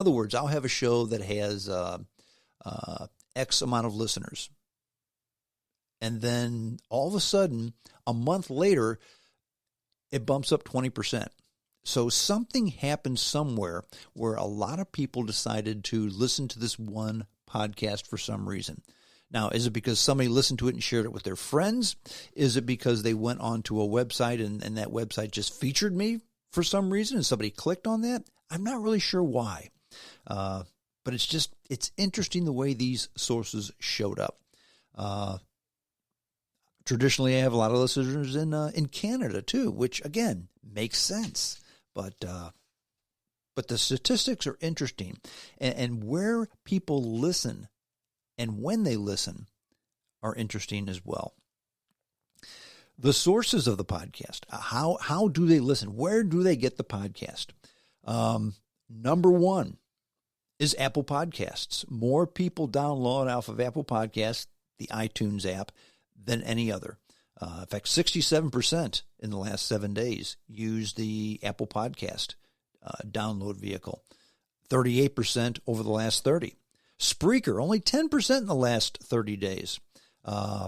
other words, I'll have a show that has X amount of listeners. And then all of a sudden, a month later, it bumps up 20%. So something happened somewhere where a lot of people decided to listen to this one podcast for some reason. Now, is it because somebody listened to it and shared it with their friends? Is it because they went onto a website and that website just featured me for some reason and somebody clicked on that? I'm not really sure why. But it's interesting the way these sources showed up. Traditionally, I have a lot of listeners in Canada too, which again makes sense. But the statistics are interesting, and where people listen and when they listen are interesting as well. The sources of the podcast, how do they listen? Where do they get the podcast? Number one is Apple Podcasts. More people download off of Apple Podcasts, the iTunes app, than any other. In fact, 67% in the last 7 days use the Apple Podcast download vehicle. 38% over the last 30. Spreaker, only 10% in the last 30 days. 10%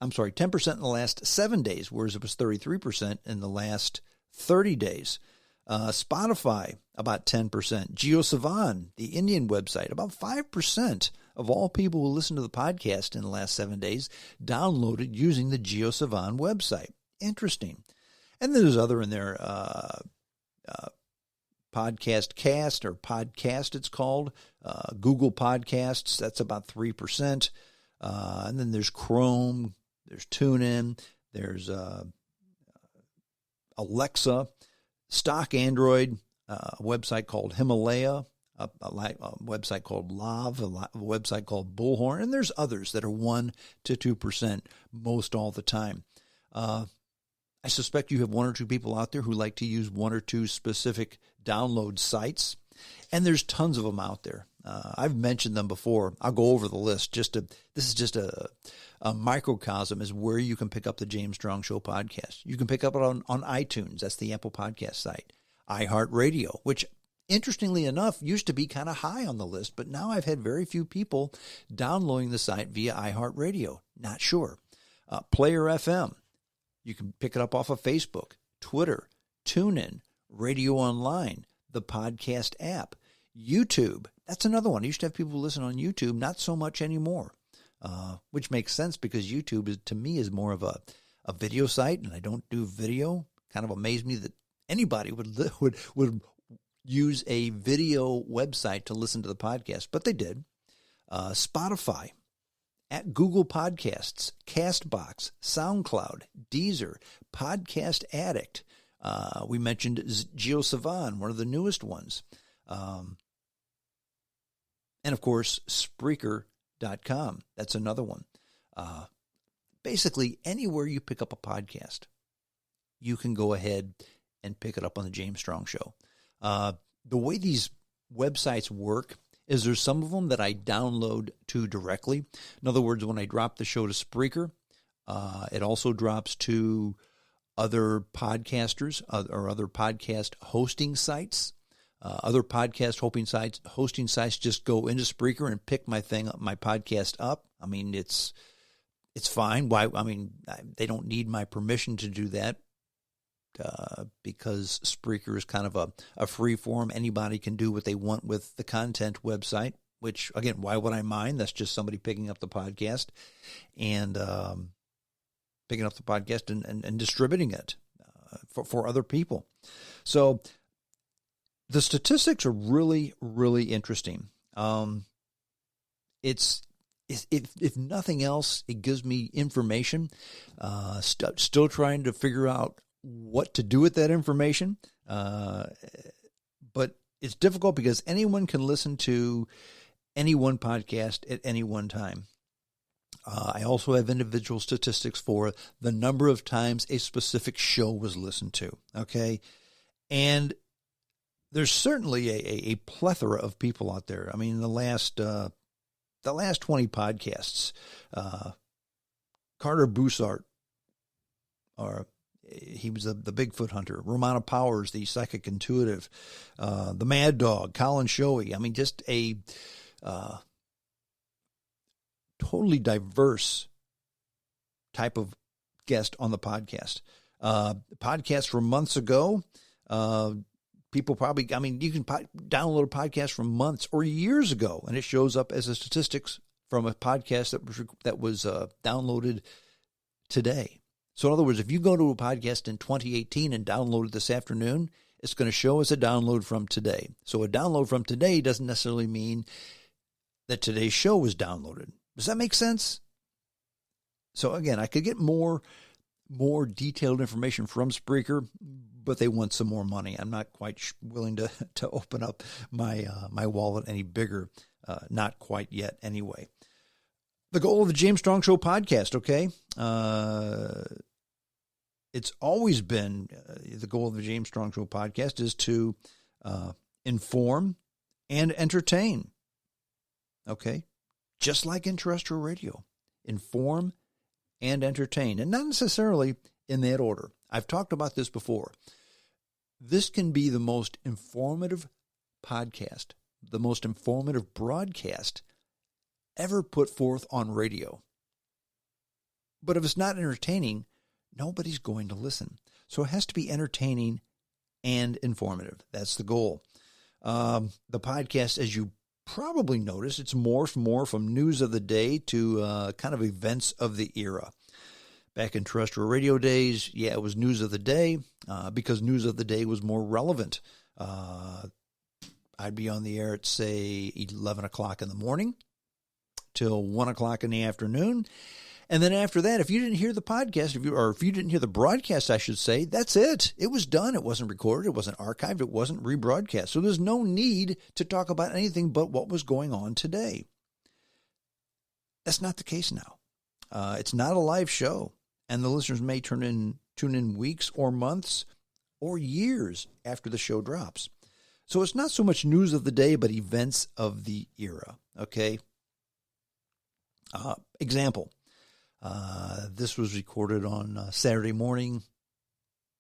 in the last 7 days, whereas it was 33% in the last 30 days. Spotify, about 10%. JioSavan, the Indian website, about 5% of all people who listen to the podcast in the last 7 days downloaded using the JioSavan website. Interesting. And there's other in there, Podcast Cast or Podcast it's called, Google Podcasts, that's about 3%. And then there's Chrome, there's TuneIn, there's Alexa, stock Android, a website called Himalaya, a website called Lav, a website called Bullhorn, and there's others that are 1 to 2% most all the time. I suspect you have one or two people out there who like to use one or two specific download sites, and there's tons of them out there. I've mentioned them before. I'll go over the list. This is just a microcosm is where you can pick up the James Strong Show podcast. You can pick up it on iTunes. That's the Apple Podcast site. iHeartRadio, which interestingly enough used to be kind of high on the list, but now I've had very few people downloading the site via iHeartRadio. Not sure. Player FM. You can pick it up off of Facebook, Twitter, TuneIn, Radio Online, the podcast app, YouTube. That's another one. I used to have people who listen on YouTube, not so much anymore, which makes sense because YouTube to me is more of a video site, and I don't do video. Kind of amazed me that anybody would use a video website to listen to the podcast, but they did. Spotify, at Google Podcasts, CastBox, SoundCloud, Deezer, Podcast Addict. We mentioned JioSavan, one of the newest ones. And of course, Spreaker.com. That's another one. Basically, anywhere you pick up a podcast, you can go ahead and pick it up on the James Strong Show. The way these websites work is there's some of them that I download to directly. In other words, when I drop the show to Spreaker, it also drops to other podcasters or other podcast hosting sites. Other podcast hosting sites just go into Spreaker and pick my podcast up. I mean, it's fine. Why? I mean, they don't need my permission to do that. Because Spreaker is kind of a free form. Anybody can do what they want with the content website, which, again, why would I mind? That's just somebody picking up the podcast and distributing it for other people. So the statistics are really, really interesting. If nothing else, it gives me information. Still trying to figure out what to do with that information. But it's difficult because anyone can listen to any one podcast at any one time. I also have individual statistics for the number of times a specific show was listened to. Okay. And there's certainly a plethora of people out there. I mean, the last 20 podcasts, Carter Bussart, or He was the Bigfoot hunter. Romana Powers, the psychic intuitive. The Mad Dog, Colin Shoei. I mean, just a totally diverse type of guest on the podcast. Podcast from months ago. People probably, I mean, you can download a podcast from months or years ago, and it shows up as a statistics from a podcast that was downloaded today. So in other words, if you go to a podcast in 2018 and download it this afternoon, it's going to show as a download from today. So a download from today doesn't necessarily mean that today's show was downloaded. Does that make sense? So again, I could get more detailed information from Spreaker, but they want some more money. I'm not quite willing to open up my wallet any bigger. Not quite yet anyway. The goal of the James Strong Show podcast, okay? It's always been the goal of the James Strong Show podcast is to inform and entertain, okay? Just like in terrestrial radio. Inform and entertain, and not necessarily in that order. I've talked about this before. This can be the most informative podcast, the most informative broadcast ever put forth on radio. But if it's not entertaining, nobody's going to listen. So it has to be entertaining and informative. That's the goal. The podcast, as you probably noticed, it's morphed more from news of the day to kind of events of the era. Back in terrestrial radio days, yeah, it was news of the day because news of the day was more relevant. I'd be on the air at, say, 11 o'clock in the morning till 1 o'clock in the afternoon. And then after that, if you didn't hear the podcast, if you didn't hear the broadcast, I should say, that's it. It was done. It wasn't recorded. It wasn't archived. It wasn't rebroadcast. So there's no need to talk about anything but what was going on today. That's not the case now. It's not a live show. And the listeners may tune in weeks or months or years after the show drops. So it's not so much news of the day, but events of the era. Okay. Example. This was recorded on Saturday morning,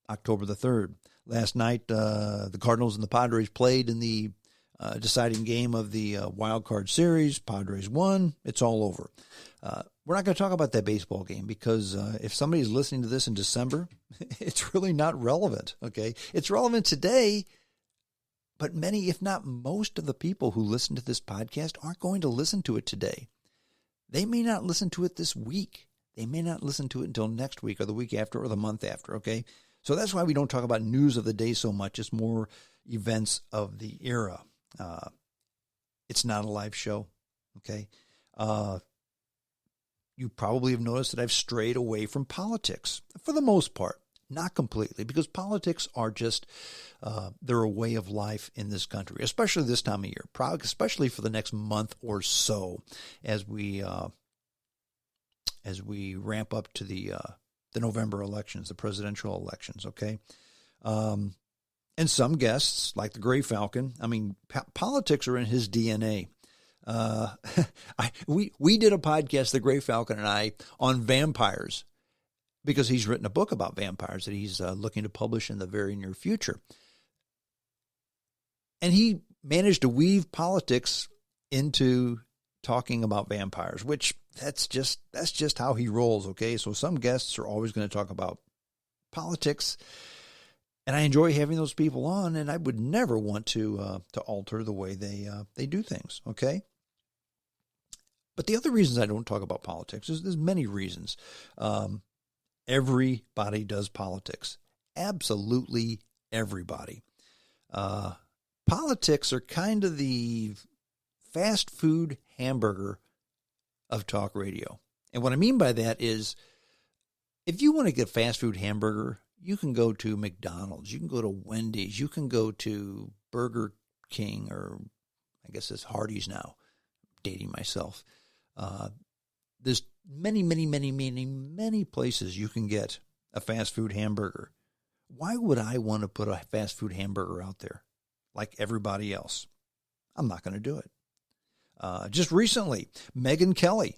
October the 3rd. Last night, the Cardinals and the Padres played in the deciding game of the wild card series. Padres won. It's all over. We're not going to talk about that baseball game because if somebody's listening to this in December, it's really not relevant, okay? It's relevant today, but many, if not most of the people who listen to this podcast aren't going to listen to it today. They may not listen to it this week. They may not listen to it until next week or the week after or the month after, okay? So that's why we don't talk about news of the day so much. It's more events of the era. It's not a live show, okay? You probably have noticed that I've strayed away from politics for the most part. Not completely, because politics are just, they're a way of life in this country, especially this time of year, especially for the next month or so as we ramp up to the November elections, the presidential elections, okay? And some guests, like the Gray Falcon, I mean, politics are in his DNA. We did a podcast, the Gray Falcon and I, on vampires, because he's written a book about vampires that he's looking to publish in the very near future. And he managed to weave politics into talking about vampires, which that's just how he rolls, okay? So some guests are always going to talk about politics, and I enjoy having those people on, and I would never want to alter the way they do things, okay? But the other reasons I don't talk about politics is there's many reasons. Everybody does politics. Absolutely everybody. Politics are kind of the fast food hamburger of talk radio. And what I mean by that is if you want to get a fast food hamburger, you can go to McDonald's, you can go to Wendy's, you can go to Burger King, or I guess it's Hardee's now, dating myself. There's many places you can get a fast food hamburger. Why would I want to put a fast food hamburger out there like everybody else? I'm not going to do it. Just recently, Megyn Kelly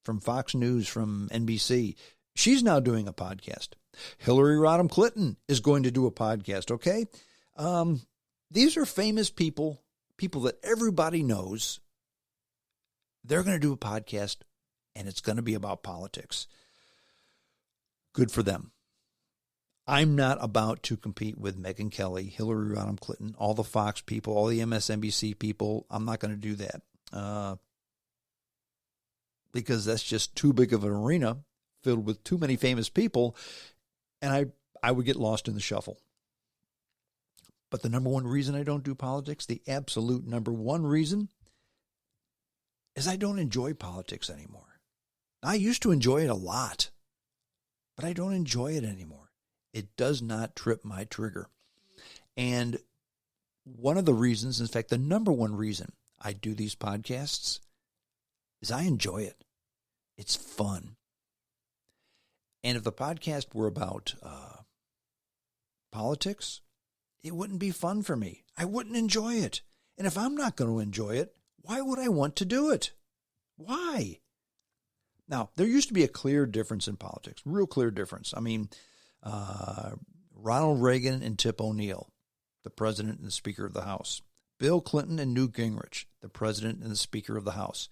from Fox News, from NBC, She's now doing a podcast. Hillary Rodham Clinton is going to do a podcast, okay? These are famous people that everybody knows. They're going to do a podcast, and it's going to be about politics. Good for them. I'm not about to compete with Megyn Kelly, Hillary Rodham Clinton, all the Fox people, all the MSNBC people. I'm not going to do that because that's just too big of an arena filled with too many famous people, and I would get lost in the shuffle. But the number one reason I don't do politics, the absolute number one reason, is I don't enjoy politics anymore. I used to enjoy it a lot, but I don't enjoy it anymore. It does not trip my trigger. And one of the reasons, in fact, the number one reason I do these podcasts is I enjoy it. It's fun. And if the podcast were about politics, it wouldn't be fun for me. I wouldn't enjoy it. And if I'm not going to enjoy it, why would I want to do it? Why? Now, there used to be a clear difference in politics, real clear difference. I mean, Ronald Reagan and Tip O'Neill, the president and the Speaker of the House. Bill Clinton and Newt Gingrich, the president and the Speaker of the House.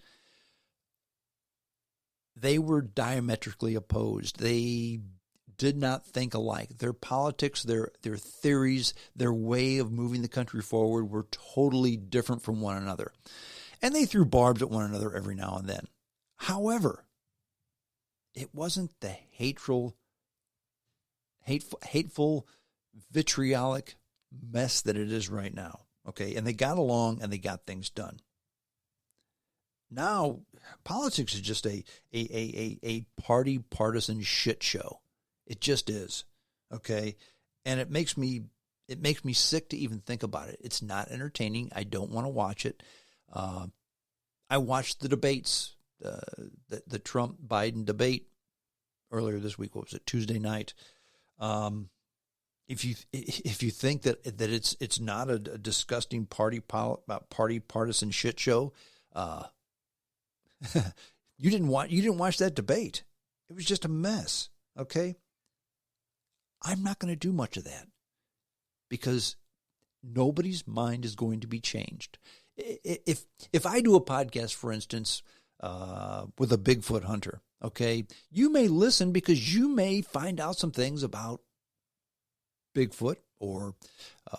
They were diametrically opposed. They did not think alike. Their politics, their theories, their way of moving the country forward were totally different from one another. And they threw barbs at one another every now and then. However, it wasn't the hateful, vitriolic mess that it is right now. Okay, and they got along and they got things done. Now, politics is just a party partisan shit show. It just is. Okay, and it makes me sick to even think about it. It's not entertaining. I don't want to watch it. I watched the debates, the Trump-Biden debate earlier this week. What was it? Tuesday night. If you think that it's not a disgusting party partisan shit show, you didn't watch that debate. It was just a mess. Okay. I'm not going to do much of that because nobody's mind is going to be changed. If I do a podcast, for instance, with a Bigfoot hunter, okay, you may listen because you may find out some things about Bigfoot or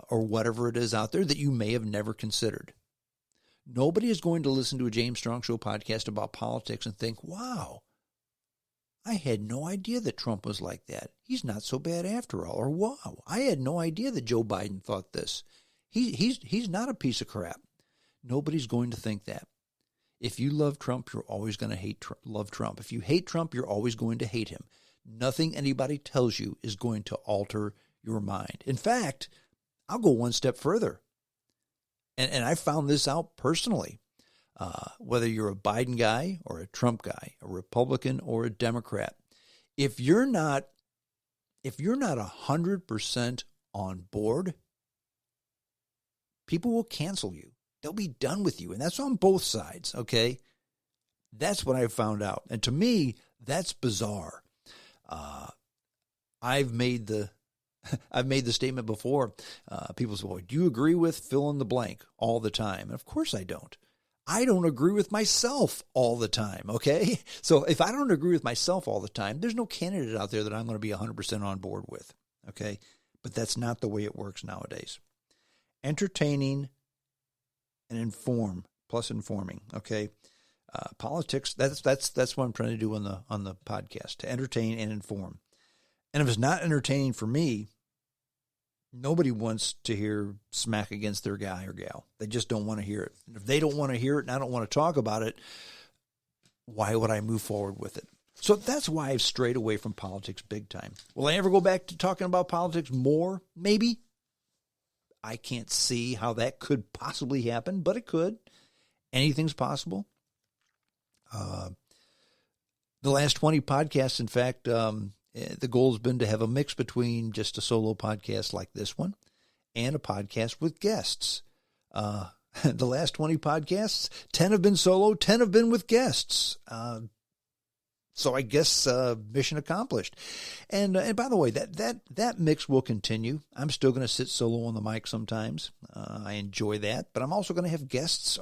whatever it is out there that you may have never considered. Nobody is going to listen to a James Strong Show podcast about politics and think, wow, I had no idea that Trump was like that. He's not so bad after all. Or, wow, I had no idea that Joe Biden thought this. He's not a piece of crap. Nobody's going to think that. If you love Trump, you're always going to love Trump. If you hate Trump, you're always going to hate him. Nothing anybody tells you is going to alter your mind. In fact, I'll go one step further. And I found this out personally. Whether you're a Biden guy or a Trump guy, a Republican or a Democrat, if you're not 100% on board, people will cancel you. They'll be done with you. And that's on both sides, okay? That's what I found out. And to me, that's bizarre. I've made the statement before. People say, well, do you agree with fill in the blank all the time? And of course I don't. I don't agree with myself all the time, okay? So if I don't agree with myself all the time, there's no candidate out there that I'm going to be 100% on board with, okay? But that's not the way it works nowadays. Entertaining and inform, plus informing, okay? Politics, that's what I'm trying to do on the podcast, to entertain and inform. And if it's not entertaining for me, nobody wants to hear smack against their guy or gal. They just don't want to hear it. And if they don't want to hear it and I don't want to talk about it, why would I move forward with it? So that's why I've strayed away from politics big time. Will I ever go back to talking about politics more? Maybe. I can't see how that could possibly happen, but it could. Anything's possible. The last 20 podcasts, in fact, the goal has been to have a mix between just a solo podcast like this one and a podcast with guests. The last 20 podcasts, 10 have been solo, 10 have been with guests. So I guess mission accomplished. And by the way, that mix will continue. I'm still going to sit solo on the mic sometimes. I enjoy that, but I'm also going to have guests